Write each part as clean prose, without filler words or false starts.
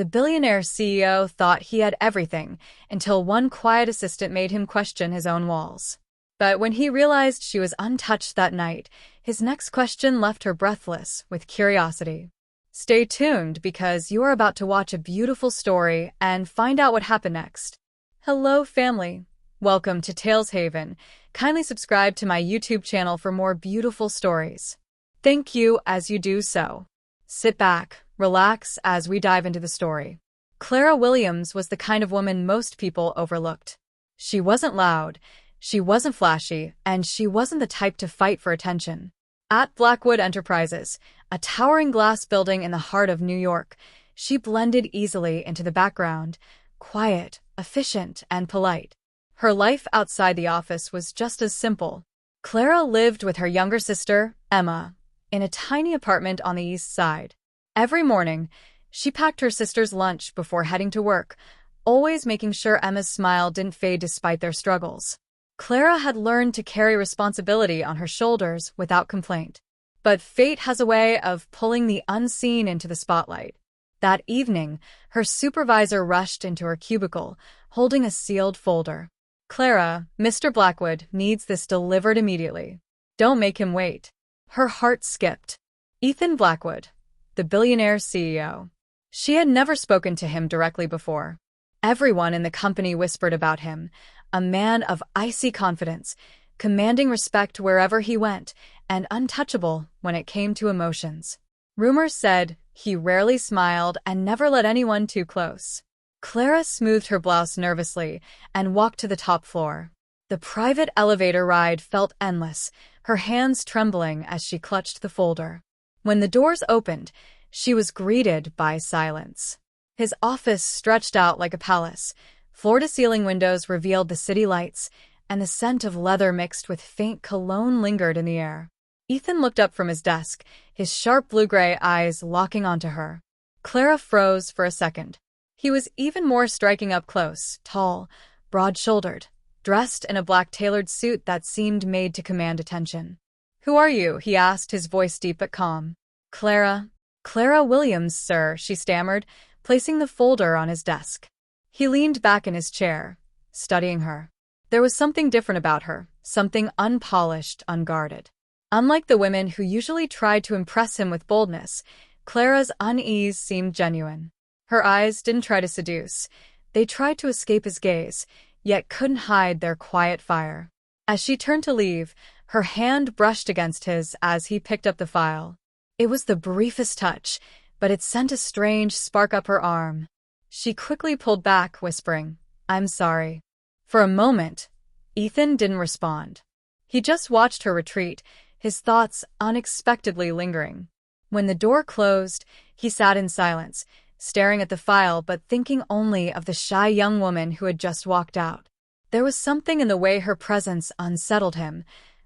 The billionaire CEO thought he had everything until one quiet assistant made him question his own walls. But when he realized she was untouched that night, his next question left her breathless with curiosity. Stay tuned because you are about to watch a beautiful story and find out what happened next. Hello, family. Welcome to Tales Haven. Kindly subscribe to my YouTube channel for more beautiful stories. Thank you as you do so. Sit back, relax as we dive into the story. Clara Williams was the kind of woman most people overlooked. She wasn't loud, she wasn't flashy, and she wasn't the type to fight for attention. At Blackwood Enterprises, a towering glass building in the heart of New York, she blended easily into the background, quiet, efficient, and polite. Her life outside the office was just as simple. Clara lived with her younger sister, Emma, in a tiny apartment on the East Side. Every morning, she packed her sister's lunch before heading to work, always making sure Emma's smile didn't fade despite their struggles. Clara had learned to carry responsibility on her shoulders without complaint. But fate has a way of pulling the unseen into the spotlight. That evening, her supervisor rushed into her cubicle, holding a sealed folder. "Clara, Mr. Blackwood needs this delivered immediately. Don't make him wait." Her heart skipped. Ethan Blackwood, the billionaire CEO. She had never spoken to him directly before. Everyone in the company whispered about him, a man of icy confidence, commanding respect wherever he went, and untouchable when it came to emotions. Rumors said he rarely smiled and never let anyone too close. Clara smoothed her blouse nervously and walked to the top floor. The private elevator ride felt endless, her hands trembling as she clutched the folder. When the doors opened, she was greeted by silence. His office stretched out like a palace. Floor-to-ceiling windows revealed the city lights, and the scent of leather mixed with faint cologne lingered in the air. Ethan looked up from his desk, his sharp blue-gray eyes locking onto her. Clara froze for a second. He was even more striking up close, tall, broad-shouldered, dressed in a black tailored suit that seemed made to command attention. "Who are you?" he asked, his voice deep but calm. Clara Williams, sir," she stammered, placing the folder on his desk. He leaned back in his chair, studying her. There was something different about her, something unpolished, unguarded. Unlike the women who usually tried to impress him with boldness, Clara's unease seemed genuine. Her eyes didn't try to seduce. They tried to escape his gaze, yet couldn't hide their quiet fire. As she turned to leave, her hand brushed against his as he picked up the file. It was the briefest touch, but it sent a strange spark up her arm. She quickly pulled back, whispering, "I'm sorry." For a moment, Ethan didn't respond. He just watched her retreat, his thoughts unexpectedly lingering. When the door closed, he sat in silence, staring at the file but thinking only of the shy young woman who had just walked out. There was something in the way her presence unsettled him,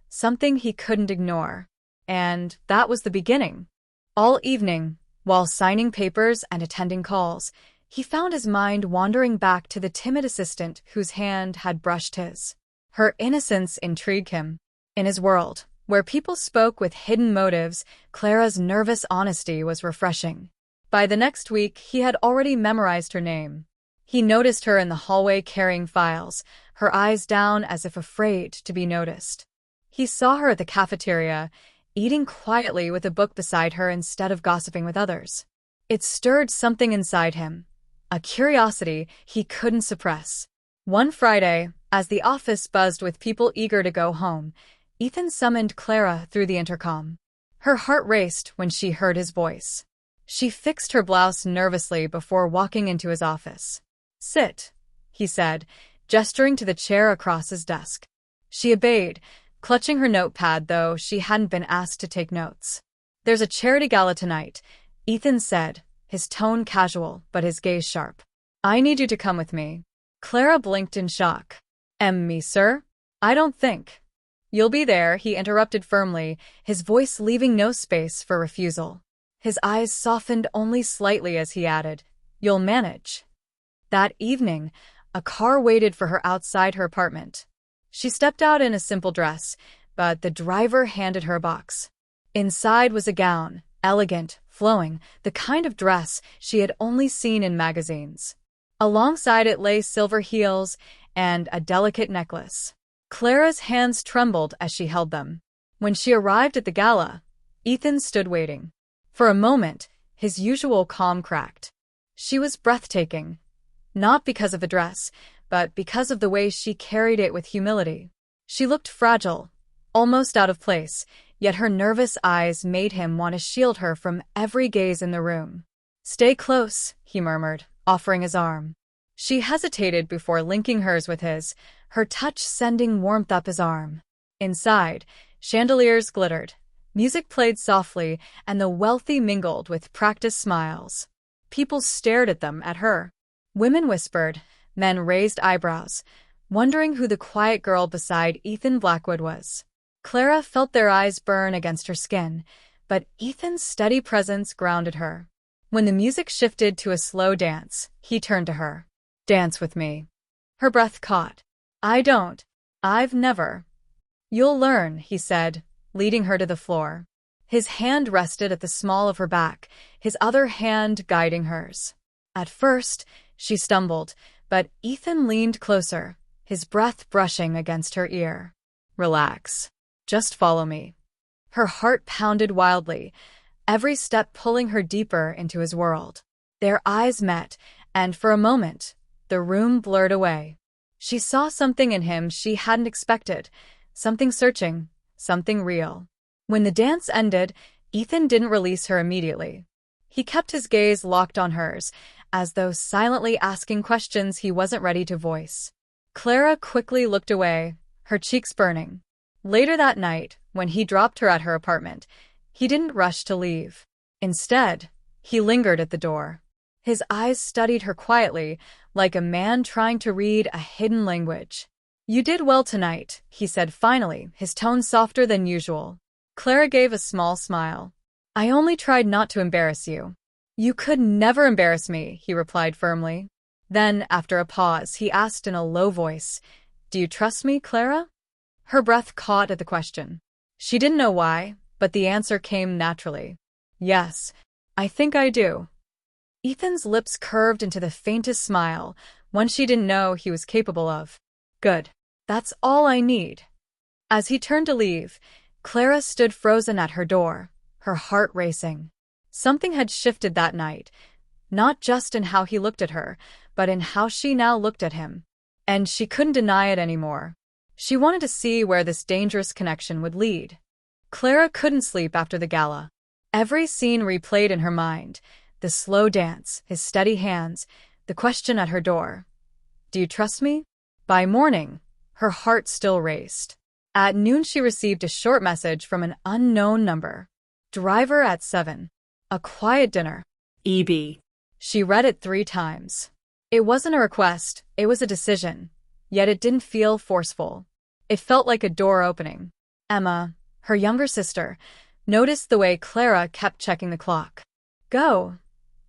something he couldn't ignore. And that was the beginning. All evening, while signing papers and attending calls, he found his mind wandering back to the timid assistant whose hand had brushed his. Her innocence intrigued him. In his world, where people spoke with hidden motives, Clara's nervous honesty was refreshing. By the next week, he had already memorized her name. He noticed her in the hallway carrying files, her eyes down as if afraid to be noticed. He saw her at the cafeteria, eating quietly with a book beside her instead of gossiping with others. It stirred something inside him, a curiosity he couldn't suppress. One Friday, as the office buzzed with people eager to go home, Ethan summoned Clara through the intercom. Her heart raced when she heard his voice. She fixed her blouse nervously before walking into his office. "Sit," he said, gesturing to the chair across his desk. She obeyed, clutching her notepad though she hadn't been asked to take notes. "There's a charity gala tonight," Ethan said, his tone casual but his gaze sharp. "I need you to come with me." Clara blinked in shock. Me, sir? I don't think." "You'll be there," he interrupted firmly, his voice leaving no space for refusal. His eyes softened only slightly as he added, "You'll manage." That evening, a car waited for her outside her apartment. She stepped out in a simple dress, but the driver handed her a box. Inside was a gown, elegant, flowing, the kind of dress she had only seen in magazines. Alongside it lay silver heels and a delicate necklace. Clara's hands trembled as she held them. When she arrived at the gala, Ethan stood waiting. For a moment, his usual calm cracked. She was breathtaking, not because of the dress, but because of the way she carried it with humility. She looked fragile, almost out of place, yet her nervous eyes made him want to shield her from every gaze in the room. "Stay close," he murmured, offering his arm. She hesitated before linking hers with his, her touch sending warmth up his arm. Inside, chandeliers glittered, music played softly, and the wealthy mingled with practiced smiles. People stared at them, at her. Women whispered, men raised eyebrows, wondering who the quiet girl beside Ethan Blackwood was. Clara felt their eyes burn against her skin, but Ethan's steady presence grounded her. When the music shifted to a slow dance, he turned to her. "Dance with me." Her breath caught. "I don't. I've never." "You'll learn," he said, leading her to the floor. His hand rested at the small of her back, his other hand guiding hers. At first, she stumbled, but Ethan leaned closer, his breath brushing against her ear. "Relax. Just follow me." Her heart pounded wildly, every step pulling her deeper into his world. Their eyes met, and for a moment, the room blurred away. She saw something in him she hadn't expected, something searching, something real. When the dance ended, Ethan didn't release her immediately. He kept his gaze locked on hers, as though silently asking questions he wasn't ready to voice. Clara quickly looked away, her cheeks burning. Later that night, when he dropped her at her apartment, he didn't rush to leave. Instead, he lingered at the door. His eyes studied her quietly, like a man trying to read a hidden language. "You did well tonight," he said finally, his tone softer than usual. Clara gave a small smile. "I only tried not to embarrass you." "You could never embarrass me," he replied firmly. Then, after a pause, he asked in a low voice, "Do you trust me, Clara?" Her breath caught at the question. She didn't know why, but the answer came naturally. "Yes, I think I do." Ethan's lips curved into the faintest smile, one she didn't know he was capable of. "Good. That's all I need." As he turned to leave, Clara stood frozen at her door, her heart racing. Something had shifted that night, not just in how he looked at her, but in how she now looked at him. And she couldn't deny it anymore. She wanted to see where this dangerous connection would lead. Clara couldn't sleep after the gala. Every scene replayed in her mind, the slow dance, his steady hands, the question at her door. "Do you trust me?" By morning, her heart still raced. At noon she received a short message from an unknown number. "Driver at 7. A quiet dinner. EB." She read it 3 times. It wasn't a request, it was a decision. Yet it didn't feel forceful. It felt like a door opening. Emma, her younger sister, noticed the way Clara kept checking the clock. "Go,"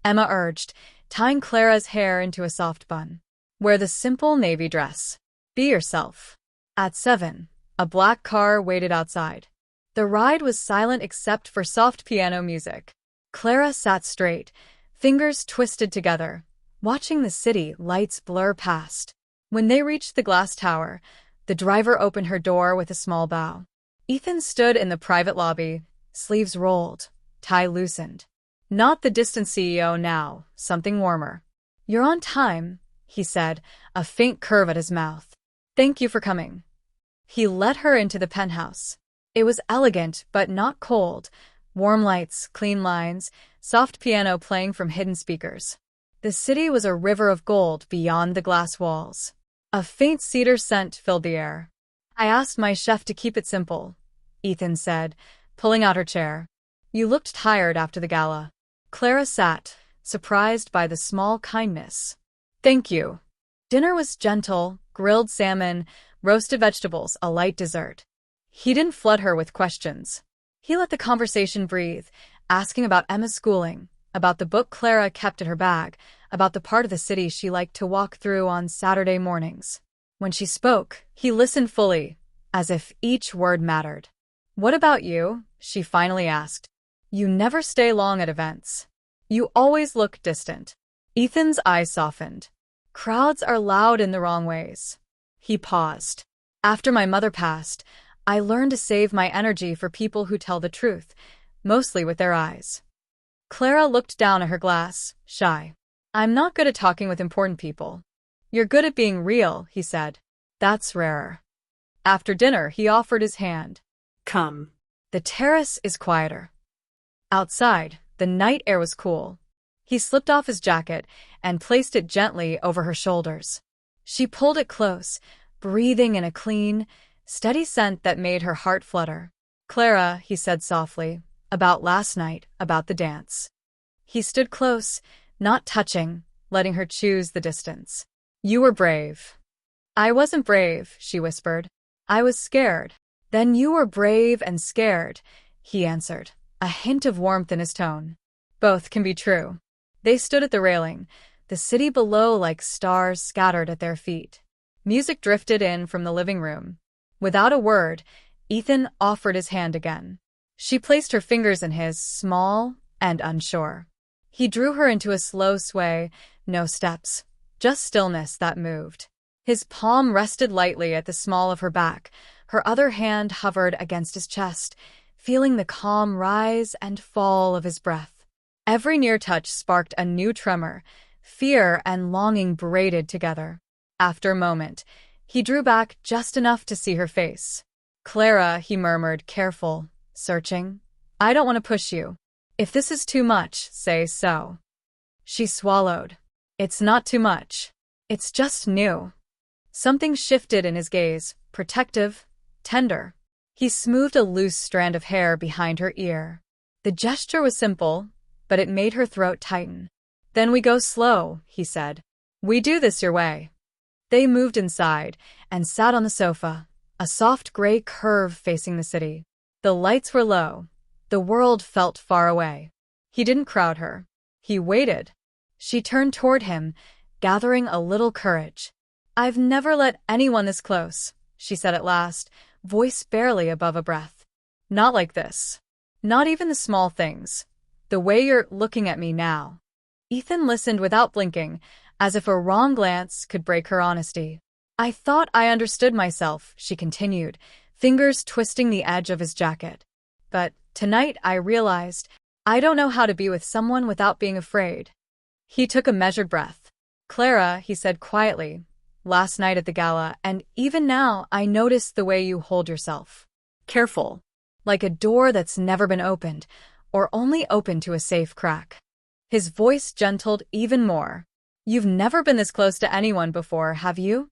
Emma urged, tying Clara's hair into a soft bun. "Wear the simple navy dress. Be yourself." At 7, a black car waited outside. The ride was silent except for soft piano music. Clara sat straight, fingers twisted together, watching the city lights blur past. When they reached the glass tower, the driver opened her door with a small bow. Ethan stood in the private lobby, sleeves rolled, tie loosened. Not the distant CEO now, something warmer. "You're on time," he said, a faint curve at his mouth. "Thank you for coming." He led her into the penthouse. It was elegant but not cold, warm lights, clean lines, soft piano playing from hidden speakers. The city was a river of gold beyond the glass walls. A faint cedar scent filled the air. "I asked my chef to keep it simple," Ethan said, pulling out her chair. "You looked tired after the gala." Clara sat, surprised by the small kindness. "Thank you." Dinner was gentle, grilled salmon, roasted vegetables, a light dessert. He didn't flood her with questions. He let the conversation breathe, asking about Emma's schooling, about the book Clara kept in her bag, about the part of the city she liked to walk through on Saturday mornings. When she spoke, he listened fully, as if each word mattered. "What about you?" she finally asked. You never stay long at events. You always look distant. Ethan's eyes softened. Crowds are loud in the wrong ways. He paused. After my mother passed, I learned to save my energy for people who tell the truth, mostly with their eyes. Clara looked down at her glass, shy. I'm not good at talking with important people. You're good at being real, he said. That's rarer. After dinner, he offered his hand. Come. The terrace is quieter. Outside, the night air was cool. He slipped off his jacket and placed it gently over her shoulders. She pulled it close, breathing in a clean, steady scent that made her heart flutter. Clara, he said softly, about last night, about the dance. He stood close, not touching, letting her choose the distance. You were brave. I wasn't brave, she whispered. I was scared. Then you were brave and scared, he answered, a hint of warmth in his tone. Both can be true. They stood at the railing, the city below like stars scattered at their feet. Music drifted in from the living room. Without a word, Ethan offered his hand again. She placed her fingers in his, small and unsure. He drew her into a slow sway, no steps, just stillness that moved. His palm rested lightly at the small of her back. Her other hand hovered against his chest, feeling the calm rise and fall of his breath. Every near touch sparked a new tremor, fear and longing braided together. After a moment, he drew back just enough to see her face. Clara, he murmured, careful, searching. I don't want to push you. If this is too much, say so. She swallowed. It's not too much. It's just new. Something shifted in his gaze, protective, tender. He smoothed a loose strand of hair behind her ear. The gesture was simple, but it made her throat tighten. Then we go slow, he said. We do this your way. They moved inside and sat on the sofa, a soft gray curve facing the city. The lights were low. The world felt far away. He didn't crowd her. He waited. She turned toward him, gathering a little courage. I've never let anyone this close, she said at last, voice barely above a breath. Not like this. Not even the small things. The way you're looking at me now. Ethan listened without blinking, as if a wrong glance could break her honesty. I thought I understood myself, she continued, fingers twisting the edge of his jacket. But tonight I realized I don't know how to be with someone without being afraid. He took a measured breath. Clara, he said quietly, last night at the gala, and even now I notice the way you hold yourself. Careful. Like a door that's never been opened, or only open to a safe crack. His voice gentled even more. You've never been this close to anyone before, have you?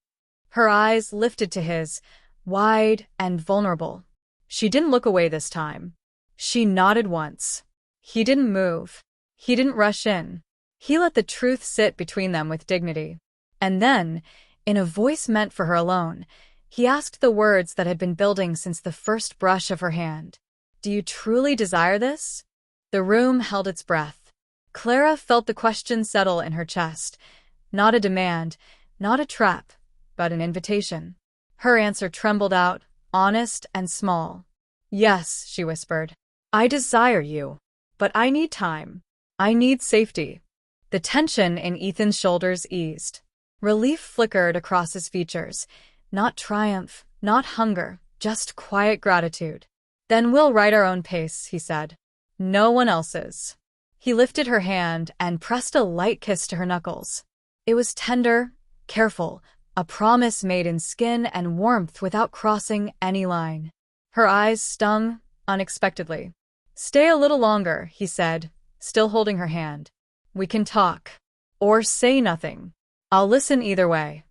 Her eyes lifted to his, wide and vulnerable. She didn't look away this time. She nodded once. He didn't move. He didn't rush in. He let the truth sit between them with dignity. And then, in a voice meant for her alone, he asked the words that had been building since the first brush of her hand. Do you truly desire this? The room held its breath. Clara felt the question settle in her chest. Not a demand, not a trap, but an invitation. Her answer trembled out, honest and small. Yes, she whispered. I desire you. But I need time. I need safety. The tension in Ethan's shoulders eased. Relief flickered across his features. Not triumph, not hunger, just quiet gratitude. Then we'll write our own pace, he said. No one else's. He lifted her hand and pressed a light kiss to her knuckles. It was tender, careful, a promise made in skin and warmth without crossing any line. Her eyes stung unexpectedly. Stay a little longer, he said, still holding her hand. We can talk. Or say nothing. I'll listen either way.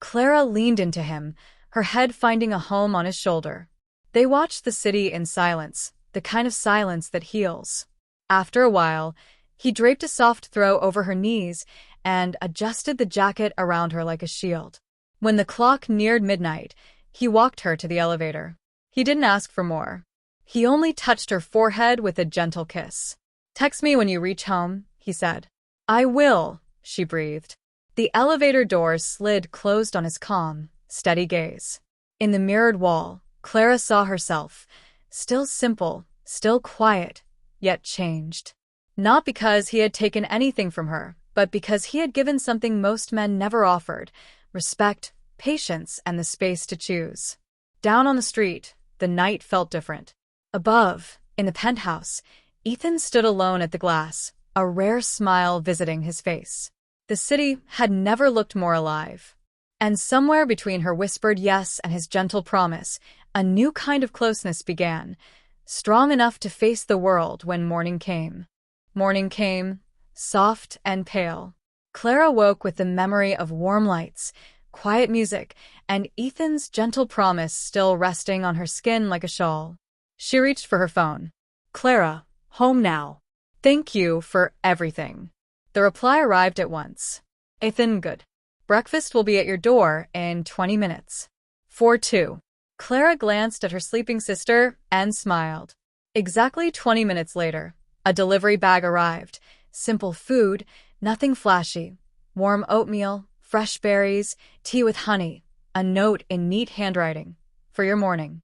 Clara leaned into him, her head finding a home on his shoulder. They watched the city in silence, the kind of silence that heals. After a while, he draped a soft throw over her knees and adjusted the jacket around her like a shield. When the clock neared midnight, he walked her to the elevator. He didn't ask for more. He only touched her forehead with a gentle kiss. Text me when you reach home, he said. I will, she breathed. The elevator doors slid closed on his calm, steady gaze. In the mirrored wall, Clara saw herself, still simple, still quiet, yet changed. Not because he had taken anything from her, but because he had given something most men never offered: respect, patience, and the space to choose. Down on the street, the night felt different. Above, in the penthouse, Ethan stood alone at the glass, a rare smile visiting his face. The city had never looked more alive. And somewhere between her whispered yes and his gentle promise, a new kind of closeness began, strong enough to face the world when morning came. Morning came, soft and pale. Clara woke with the memory of warm lights, quiet music, and Ethan's gentle promise still resting on her skin like a shawl. She reached for her phone. "Clara, home now. Thank you for everything." The reply arrived at once. "Ethan, good. Breakfast will be at your door in 20 minutes. 4-2. Clara glanced at her sleeping sister and smiled. Exactly 20 minutes later, a delivery bag arrived. Simple food, nothing flashy. Warm oatmeal, fresh berries, tea with honey, a note in neat handwriting. "For your morning."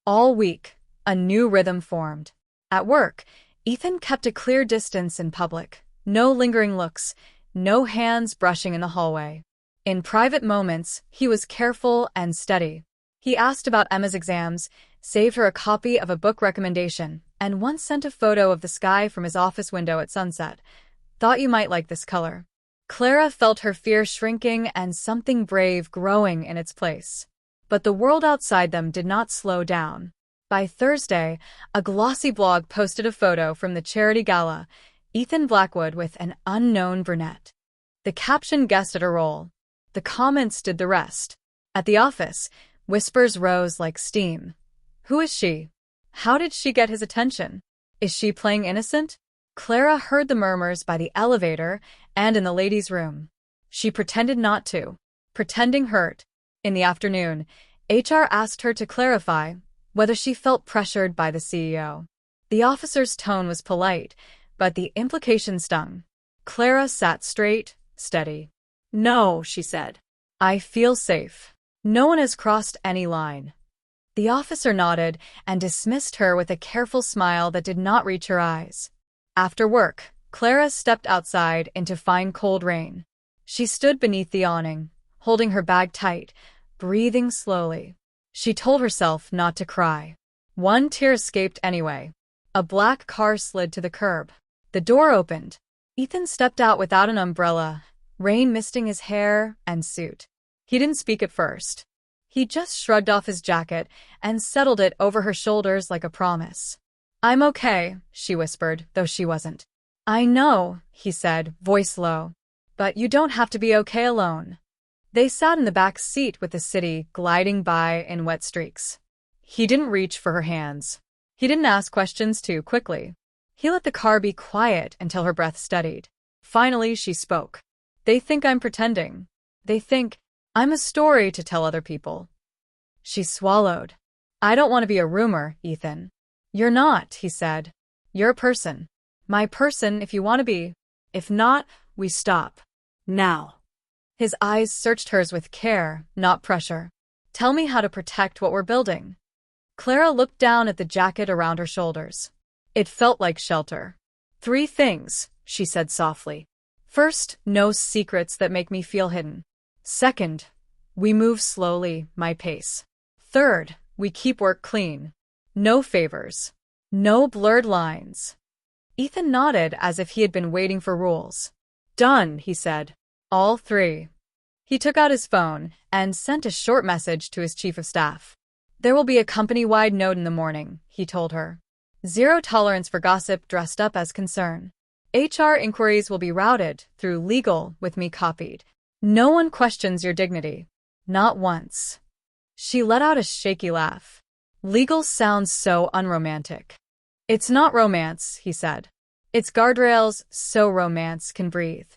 All week, a new rhythm formed. At work, Ethan kept a clear distance in public. No lingering looks, no hands brushing in the hallway. In private moments, he was careful and steady. He asked about Emma's exams, saved her a copy of a book recommendation, and once sent a photo of the sky from his office window at sunset. "Thought you might like this color." Clara felt her fear shrinking and something brave growing in its place. But the world outside them did not slow down. By Thursday, a glossy blog posted a photo from the charity gala: Ethan Blackwood with an unknown brunette. The caption guessed at her role. The comments did the rest. At the office, whispers rose like steam. Who is she? How did she get his attention? Is she playing innocent? Clara heard the murmurs by the elevator and in the ladies' room. She pretended not to. Pretending hurt. In the afternoon, HR asked her to clarify whether she felt pressured by the CEO. The officer's tone was polite, but the implication stung. Clara sat straight, steady. "No," she said. "I feel safe. No one has crossed any line." The officer nodded and dismissed her with a careful smile that did not reach her eyes. After work, Clara stepped outside into fine cold rain. She stood beneath the awning, holding her bag tight, breathing slowly. She told herself not to cry. One tear escaped anyway. A black car slid to the curb. The door opened. Ethan stepped out without an umbrella, rain misting his hair and suit. He didn't speak at first. He just shrugged off his jacket and settled it over her shoulders like a promise. "I'm okay," she whispered, though she wasn't. "I know," he said, voice low. "But you don't have to be okay alone." They sat in the back seat with the city gliding by in wet streaks. He didn't reach for her hands. He didn't ask questions too quickly. He let the car be quiet until her breath steadied. Finally, she spoke. "They think I'm pretending. They think I'm a story to tell other people." She swallowed. "I don't want to be a rumor, Ethan." "You're not," he said. "You're a person. My person if you want to be. If not, we stop. Now." His eyes searched hers with care, not pressure. "Tell me how to protect what we're building." Clara looked down at the jacket around her shoulders. It felt like shelter. "3 things," she said softly. "First, no secrets that make me feel hidden. Second, we move slowly, my pace. Third, we keep work clean. No favors. No blurred lines." Ethan nodded as if he had been waiting for rules. "Done," he said. "All 3. He took out his phone and sent a short message to his chief of staff. "There will be a company-wide note in the morning," he told her. "Zero tolerance for gossip dressed up as concern. HR inquiries will be routed through legal with me copied. No one questions your dignity. Not once." She let out a shaky laugh. "Legal sounds so unromantic." "It's not romance," he said. "It's guardrails so romance can breathe."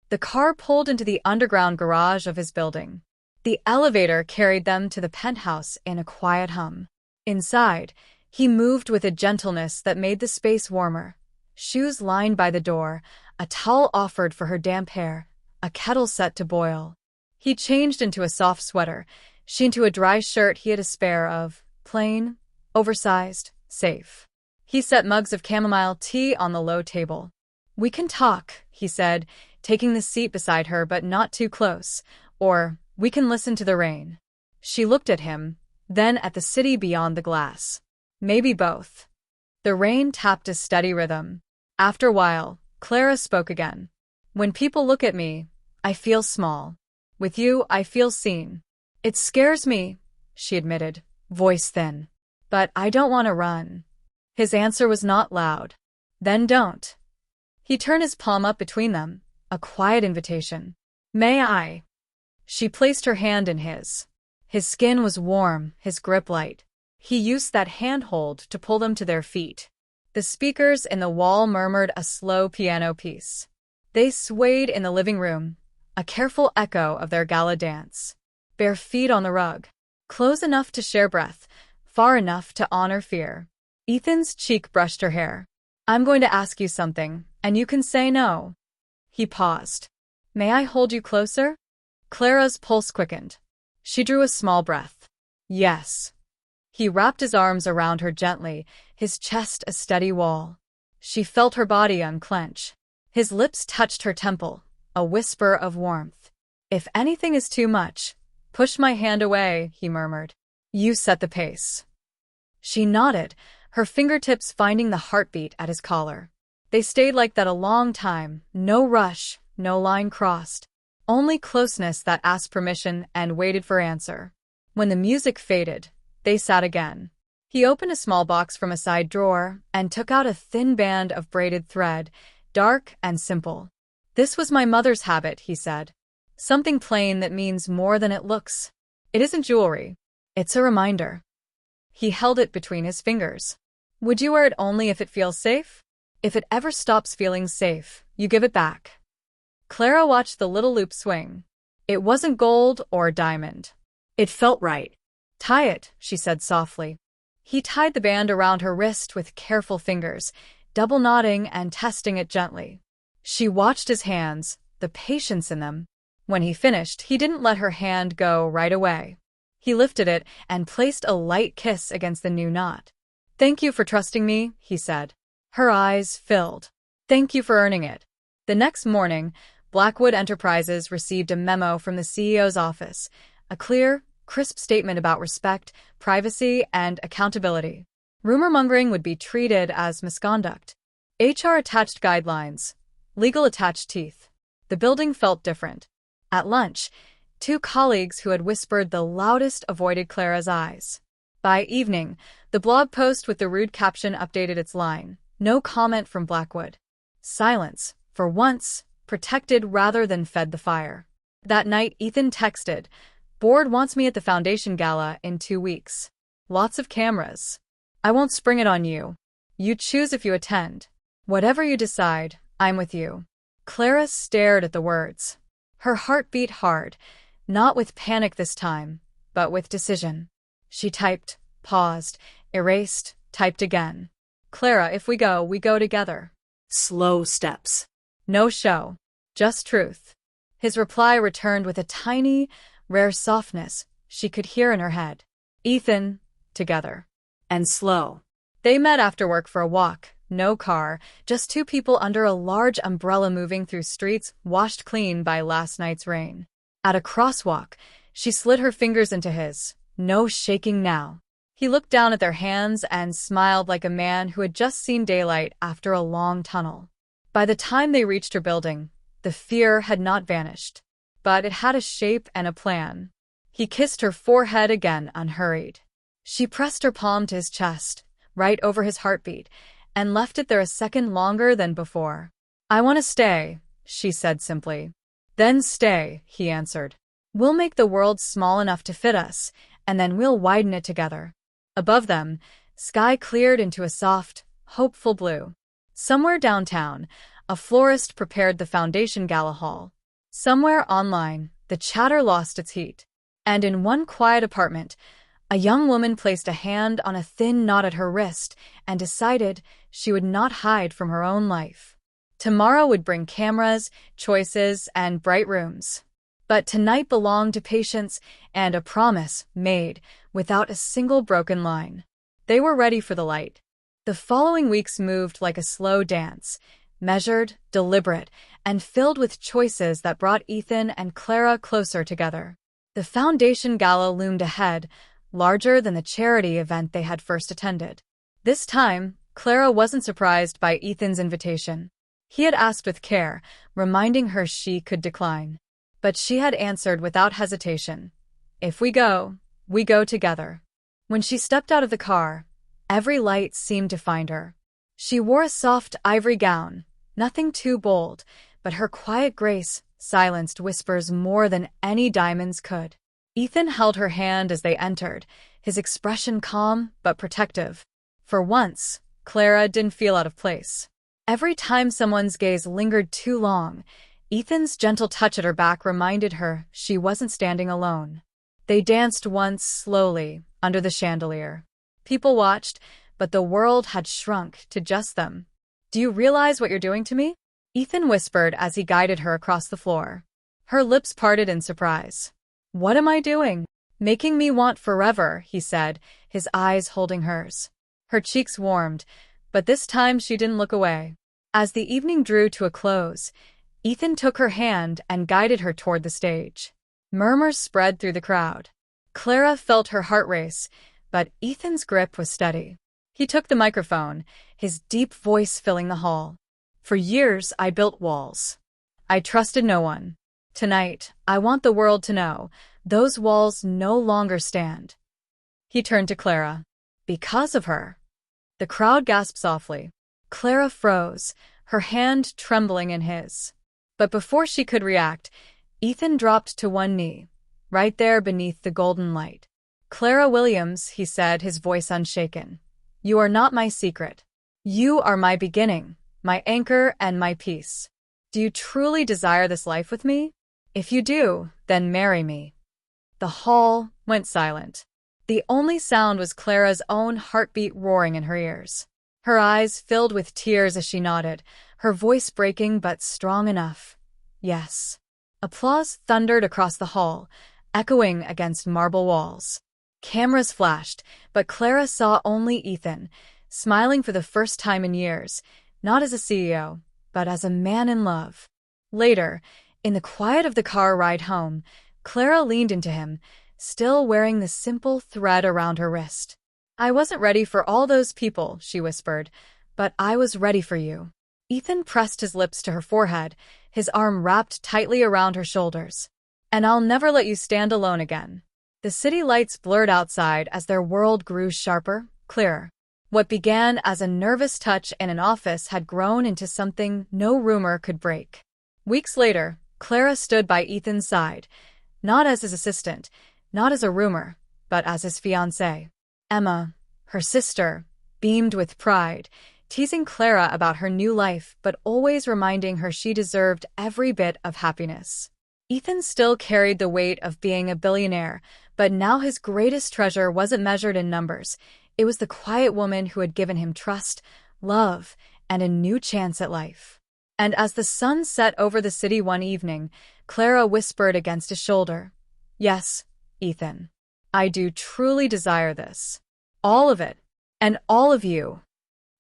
The car pulled into the underground garage of his building. The elevator carried them to the penthouse in a quiet hum. Inside, he moved with a gentleness that made the space warmer. Shoes lined by the door, a towel offered for her damp hair, a kettle set to boil. He changed into a soft sweater, she into a dry shirt he had a spare of, plain, oversized, safe. He set mugs of chamomile tea on the low table. "We can talk," he said, taking the seat beside her but not too close. "Or, we can listen to the rain." She looked at him, then at the city beyond the glass. "Maybe both." The rain tapped a steady rhythm. After a while, Clara spoke again. "When people look at me, I feel small. With you, I feel seen. It scares me," she admitted, voice thin. "But I don't want to run." His answer was not loud. "Then don't." He turned his palm up between them, a quiet invitation. "May I?" She placed her hand in his. His skin was warm, his grip light. He used that handhold to pull them to their feet. The speakers in the wall murmured a slow piano piece. They swayed in the living room, a careful echo of their gala dance. Bare feet on the rug, close enough to share breath, far enough to honor fear. Ethan's cheek brushed her hair. "I'm going to ask you something, and you can say no." He paused. "May I hold you closer?" Clara's pulse quickened. She drew a small breath. "Yes." He wrapped his arms around her gently, his chest a steady wall. She felt her body unclench. His lips touched her temple, a whisper of warmth. "If anything is too much, push my hand away," he murmured. "You set the pace." She nodded, her fingertips finding the heartbeat at his collar. They stayed like that a long time, no rush, no line crossed, only closeness that asked permission and waited for answer. When the music faded, they sat again. He opened a small box from a side drawer and took out a thin band of braided thread, dark and simple. "This was my mother's habit," he said. "Something plain that means more than it looks. It isn't jewelry. It's a reminder." He held it between his fingers. "Would you wear it only if it feels safe? If it ever stops feeling safe, you give it back." Clara watched the little loop swing. It wasn't gold or diamond. It felt right. "Tie it," she said softly. He tied the band around her wrist with careful fingers, double knotting and testing it gently. She watched his hands, the patience in them. When he finished, he didn't let her hand go right away. He lifted it and placed a light kiss against the new knot. "Thank you for trusting me," he said. Her eyes filled. "Thank you for earning it." The next morning, Blackwood Enterprises received a memo from the CEO's office, a clear, crisp statement about respect, privacy, and accountability. Rumor-mongering would be treated as misconduct. HR-attached guidelines, legal-attached teeth. The building felt different. At lunch, two colleagues who had whispered the loudest avoided Clara's eyes. By evening, the blog post with the rude caption updated its line. No comment from Blackwood. Silence, for once, protected rather than fed the fire. That night, Ethan texted, "Board wants me at the foundation gala in 2 weeks. Lots of cameras. I won't spring it on you. You choose if you attend. Whatever you decide, I'm with you." Clara stared at the words. Her heart beat hard, not with panic this time, but with decision. She typed, paused, erased, typed again. "Clara, if we go together. Slow steps. No show. Just truth." His reply returned with a tiny, rare softness she could hear in her head. "Ethan, together. And slow." They met after work for a walk. No car, just two people under a large umbrella moving through streets washed clean by last night's rain. At a crosswalk, she slid her fingers into his. No shaking now. He looked down at their hands and smiled like a man who had just seen daylight after a long tunnel. By the time they reached her building, the fear had not vanished. But it had a shape and a plan. He kissed her forehead again, unhurried. She pressed her palm to his chest, right over his heartbeat, and left it there a second longer than before. "I want to stay," she said simply. "Then stay," he answered. "We'll make the world small enough to fit us, and then we'll widen it together." Above them, sky cleared into a soft, hopeful blue. Somewhere downtown, a florist prepared the foundation gala hall. Somewhere online, the chatter lost its heat. And in one quiet apartment, a young woman placed a hand on a thin knot at her wrist and decided she would not hide from her own life. Tomorrow would bring cameras, choices, and bright rooms. But tonight belonged to patience and a promise made without a single broken line. They were ready for the light. The following weeks moved like a slow dance, measured, deliberate, and filled with choices that brought Ethan and Clara closer together. The foundation gala loomed ahead, larger than the charity event they had first attended. This time, Clara wasn't surprised by Ethan's invitation. He had asked with care, reminding her she could decline. But she had answered without hesitation. If we go together. When she stepped out of the car, every light seemed to find her. She wore a soft ivory gown, nothing too bold, but her quiet grace silenced whispers more than any diamonds could. Ethan held her hand as they entered, his expression calm but protective. For once, Clara didn't feel out of place. Every time someone's gaze lingered too long, Ethan's gentle touch at her back reminded her she wasn't standing alone. They danced once slowly under the chandelier. People watched, but the world had shrunk to just them. "Do you realize what you're doing to me?" Ethan whispered as he guided her across the floor. Her lips parted in surprise. "What am I doing?" "Making me want forever," he said, his eyes holding hers. Her cheeks warmed, but this time she didn't look away. As the evening drew to a close, Ethan took her hand and guided her toward the stage. Murmurs spread through the crowd. Clara felt her heart race, but Ethan's grip was steady. He took the microphone, his deep voice filling the hall. "For years, I built walls. I trusted no one. Tonight, I want the world to know, those walls no longer stand." He turned to Clara. "Because of her." The crowd gasped softly. Clara froze, her hand trembling in his. But before she could react, Ethan dropped to one knee, right there beneath the golden light. "Clara Williams," he said, his voice unshaken. "You are not my secret. You are my beginning, my anchor, and my peace. Do you truly desire this life with me? If you do, then marry me." The hall went silent. The only sound was Clara's own heartbeat roaring in her ears. Her eyes filled with tears as she nodded, her voice breaking but strong enough. "Yes." Applause thundered across the hall, echoing against marble walls. Cameras flashed, but Clara saw only Ethan, smiling for the first time in years, not as a CEO, but as a man in love. Later, in the quiet of the car ride home, Clara leaned into him, still wearing the simple thread around her wrist. "I wasn't ready for all those people," she whispered, "but I was ready for you." Ethan pressed his lips to her forehead, his arm wrapped tightly around her shoulders. "And I'll never let you stand alone again." The city lights blurred outside as their world grew sharper, clearer. What began as a nervous touch in an office had grown into something no rumor could break. Weeks later, Clara stood by Ethan's side, not as his assistant, not as a rumor, but as his fiancée. Emma, her sister, beamed with pride, teasing Clara about her new life but always reminding her she deserved every bit of happiness. Ethan still carried the weight of being a billionaire, but now his greatest treasure wasn't measured in numbers. It was the quiet woman who had given him trust, love, and a new chance at life. And as the sun set over the city one evening, Clara whispered against his shoulder, "Yes, Ethan. I do truly desire this. All of it. And all of you."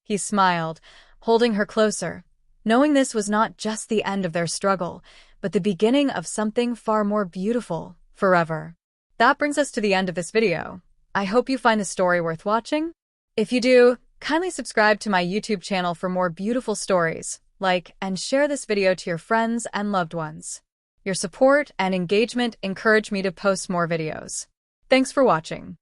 He smiled, holding her closer, knowing this was not just the end of their struggle, but the beginning of something far more beautiful, forever. That brings us to the end of this video. I hope you find the story worth watching. If you do, kindly subscribe to my YouTube channel for more beautiful stories, like and share this video to your friends and loved ones. Your support and engagement encourage me to post more videos. Thanks for watching.